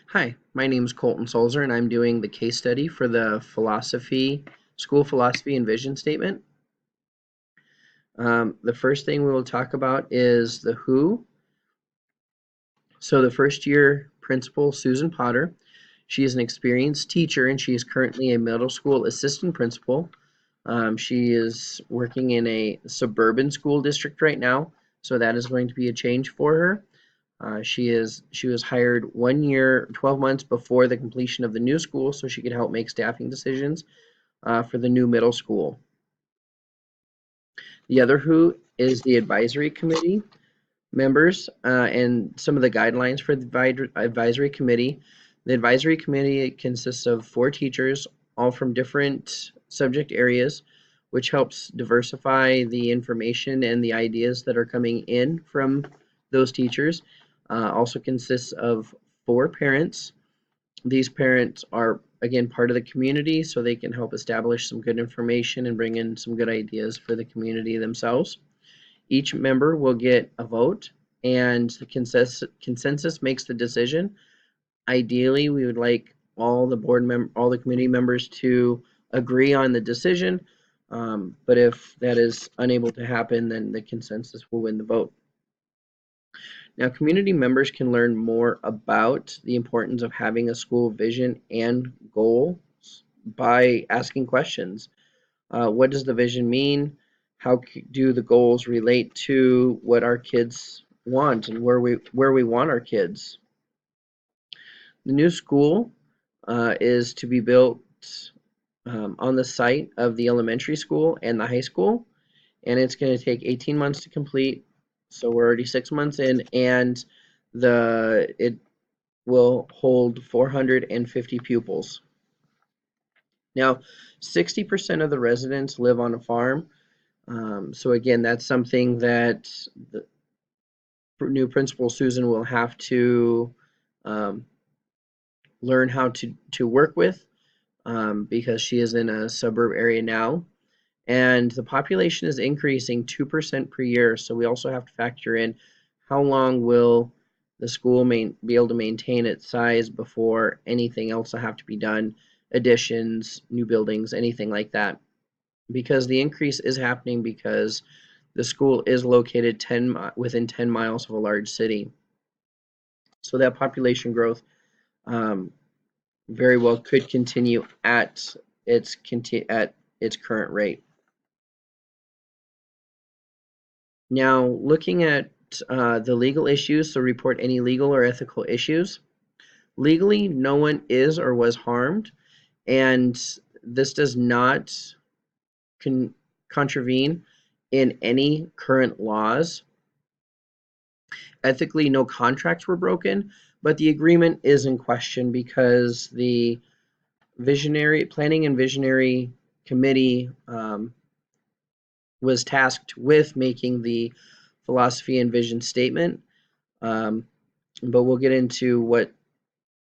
Hi, my name is Colton Sulzer, and I'm doing the case study for the school philosophy and vision statement. The first thing we will talk about is the who. So the first year principal, Susan Potter, she is an experienced teacher and she is currently a middle school assistant principal. She is working in a suburban school district right now, so that is going to be a change for her. She was hired 1 year, 12 months before the completion of the new school, so she could help make staffing decisions for the new middle school. The other who is the advisory committee members and some of the guidelines for the advisory committee. The advisory committee consists of 4 teachers, all from different subject areas, which helps diversify the information and the ideas that are coming in from those teachers. Also consists of 4 parents. These parents are, again, part of the community, so they can help establish some good information and bring in some good ideas for the community themselves. Each member will get a vote, and the consensus makes the decision. Ideally, we would like all the community members to agree on the decision, but if that is unable to happen, then the consensus will win the vote. Now, community members can learn more about the importance of having a school vision and goals by asking questions. What does the vision mean? How do the goals relate to what our kids want and where we want our kids? The new school is to be built on the site of the elementary school and the high school, and it's going to take 18 months to complete. So we're already 6 months in, and it will hold 450 pupils. Now, 60% of the residents live on a farm. So again, that's something that the new principal Susan will have to um, learn how to work with because she is in a suburb area now. And the population is increasing 2% per year. So we also have to factor in how long will the school be able to maintain its size before anything else will have to be done, additions, new buildings, anything like that. Because the increase is happening because the school is located within 10 miles of a large city. So that population growth um, very well could continue at its current rate. Now, looking at the legal issues, so report any legal or ethical issues. Legally, no one is or was harmed, and this does not contravene in any current laws. Ethically, no contracts were broken, but the agreement is in question because the visionary planning and visionary committee was tasked with making the philosophy and vision statement. Um, but we'll get into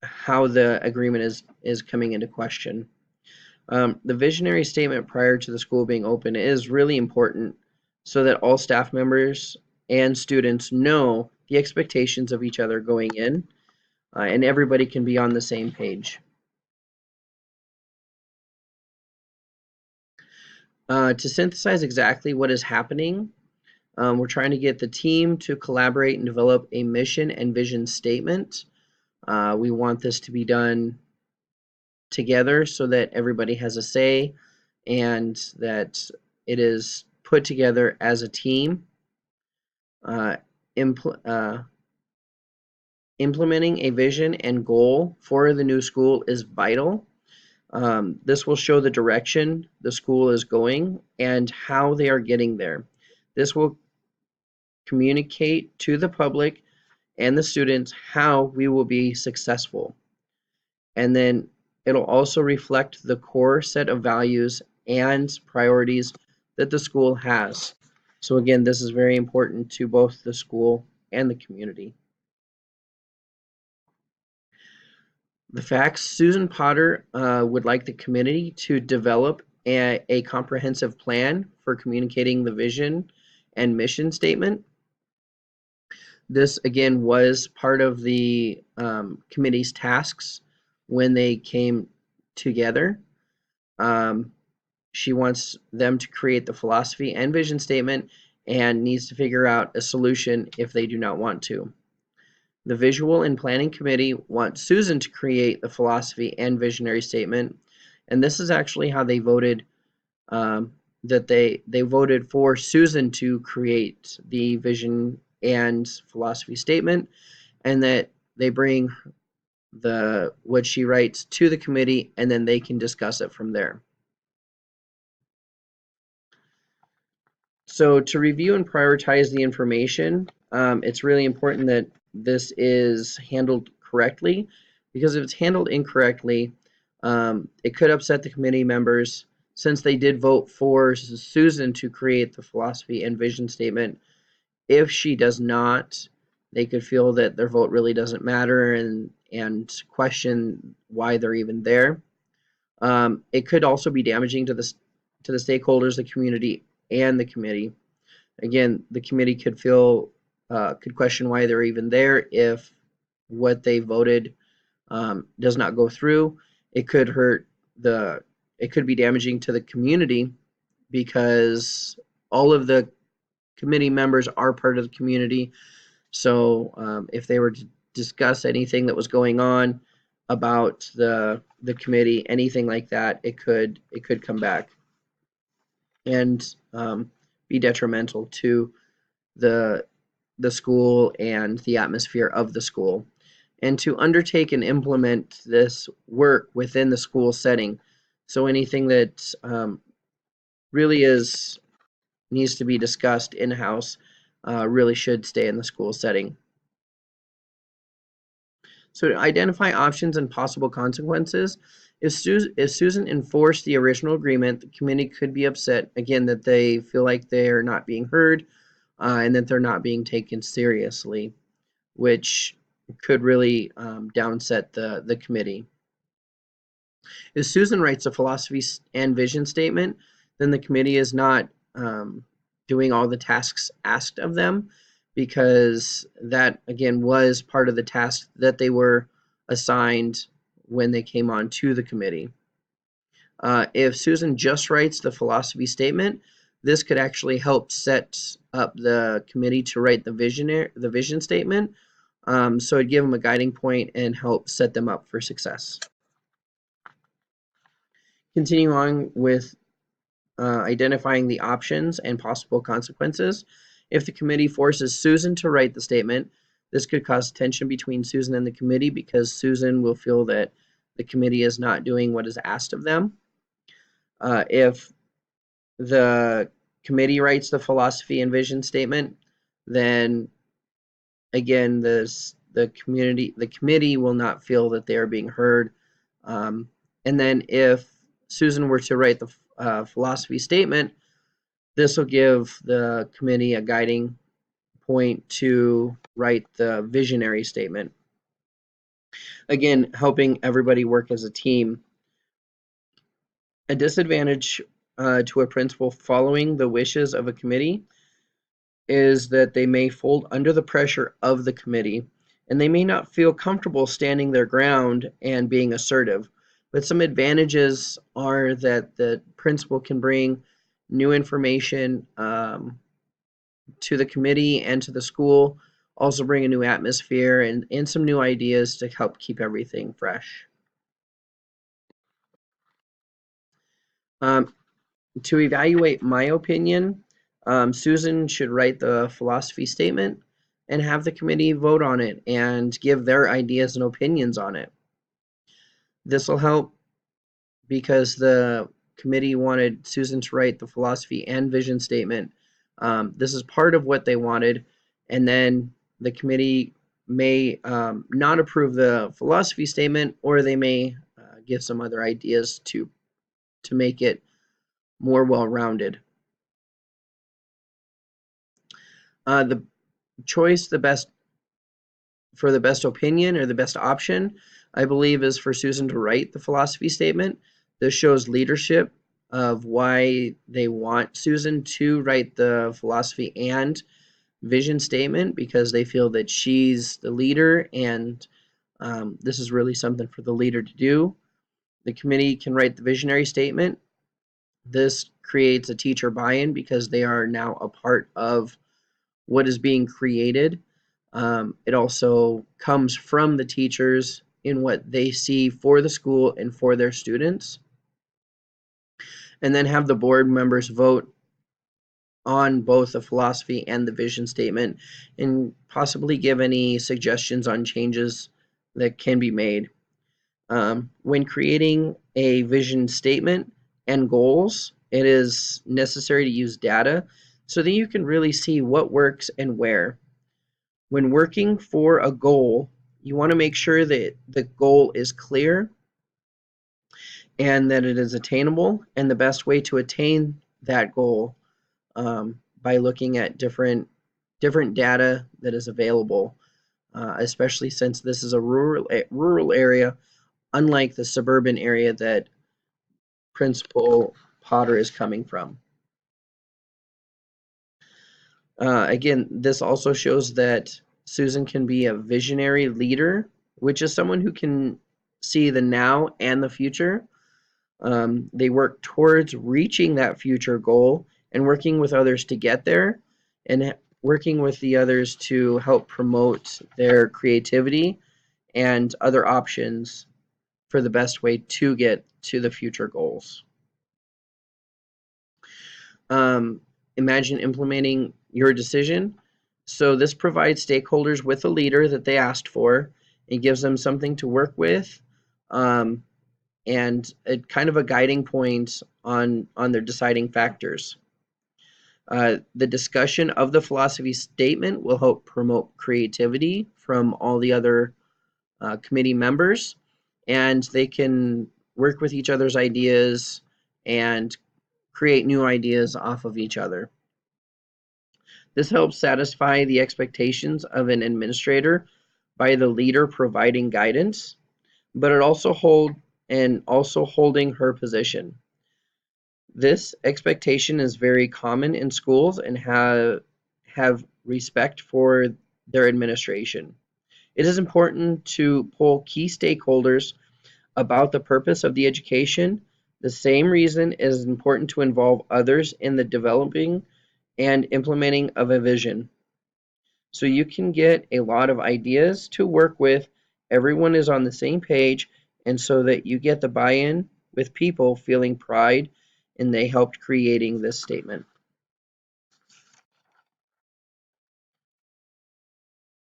how the agreement is coming into question. The visionary statement prior to the school being open is really important so that all staff members and students know the expectations of each other going in, and everybody can be on the same page. To synthesize exactly what is happening, we're trying to get the team to collaborate and develop a mission and vision statement. We want this to be done together so that everybody has a say and that it is put together as a team. Uh, impl- uh, Implementing a vision and goal for the new school is vital. This will show the direction the school is going and how they are getting there. This will communicate to the public and the students how we will be successful. And then it'll also reflect the core set of values and priorities that the school has. So again, this is very important to both the school and the community. The facts: Susan Potter would like the committee to develop a comprehensive plan for communicating the vision and mission statement. This again was part of the committee's tasks when they came together. She wants them to create the philosophy and vision statement and needs to figure out a solution if they do not want to. The Visual and Planning Committee wants Susan to create the philosophy and visionary statement, and this is actually how they voted. That they voted for Susan to create the vision and philosophy statement, and that they bring what she writes to the committee, and then they can discuss it from there. So to review and prioritize the information, it's really important that this is handled correctly, because if it's handled incorrectly, it could upset the committee members, since they did vote for Susan to create the philosophy and vision statement. If she does not, they could feel that their vote really doesn't matter and question why they're even there. It could also be damaging to the stakeholders, the community, and the committee. Again, the committee could question why they're even there if what they voted does not go through. It could be damaging to the community, because all of the committee members are part of the community. So if they were to discuss anything that was going on about the committee, anything like that, it could come back and be detrimental to the school and the atmosphere of the school. And to undertake and implement this work within the school setting. So anything that really needs to be discussed in-house really should stay in the school setting. So to identify options and possible consequences, if Susan enforced the original agreement, the committee could be upset, again, that they feel like they're not being heard and that they're not being taken seriously, which could really downset the committee. If Susan writes a philosophy and vision statement, then the committee is not doing all the tasks asked of them, because that, again, was part of the task that they were assigned when they came on to the committee. If Susan just writes the philosophy statement, this could actually help set up the committee to write the vision statement. So it'd give them a guiding point and help set them up for success. Continuing on with identifying the options and possible consequences. If the committee forces Susan to write the statement, this could cause tension between Susan and the committee, because Susan will feel that the committee is not doing what is asked of them. If the committee writes the philosophy and vision statement, then again, the committee will not feel that they are being heard. And then if Susan were to write the philosophy statement, this will give the committee a guiding point to write the visionary statement. Again, helping everybody work as a team. A disadvantage to a principal following the wishes of a committee is that they may fold under the pressure of the committee, and they may not feel comfortable standing their ground and being assertive. But some advantages are that the principal can bring new information to the committee and to the school, also bring a new atmosphere and some new ideas to help keep everything fresh. To evaluate my opinion, Susan should write the philosophy statement and have the committee vote on it and give their ideas and opinions on it. This will help because the committee wanted Susan to write the philosophy and vision statement. This is part of what they wanted, and then the committee may not approve the philosophy statement, or they may give some other ideas to make it more well-rounded. The choice for the best opinion or the best option, I believe, is for Susan to write the philosophy statement. This shows leadership of why they want Susan to write the philosophy and vision statement because they feel that she's the leader and this is really something for the leader to do. The committee can write the visionary statement. This creates a teacher buy-in because they are now a part of what is being created. It also comes from the teachers in what they see for the school and for their students. And then have the board members vote on both the philosophy and the vision statement and possibly give any suggestions on changes that can be made. When creating a vision statement and goals, it is necessary to use data so that you can really see what works and where. When working for a goal, you want to make sure that the goal is clear and that it is attainable, and the best way to attain that goal by looking at different data that is available, especially since this is a rural area, unlike the suburban area that Principal Potter is coming from. Again, this also shows that Susan can be a visionary leader, which is someone who can see the now and the future. They work towards reaching that future goal and working with others to get there, and working with the others to help promote their creativity and other options for the best way to get to the future goals. Imagine implementing your decision. So this provides stakeholders with a leader that they asked for. It gives them something to work with, and a kind of a guiding point on their deciding factors. The discussion of the philosophy statement will help promote creativity from all the other committee members, and they can work with each other's ideas and create new ideas off of each other. This helps satisfy the expectations of an administrator by the leader providing guidance, but it also holding her position. This expectation is very common in schools and have respect for their administration. It is important to poll key stakeholders about the purpose of the education. The same reason it is important to involve others in the developing and implementing of a vision. So you can get a lot of ideas to work with. Everyone is on the same page, and so that you get the buy-in with people feeling pride and they helped creating this statement.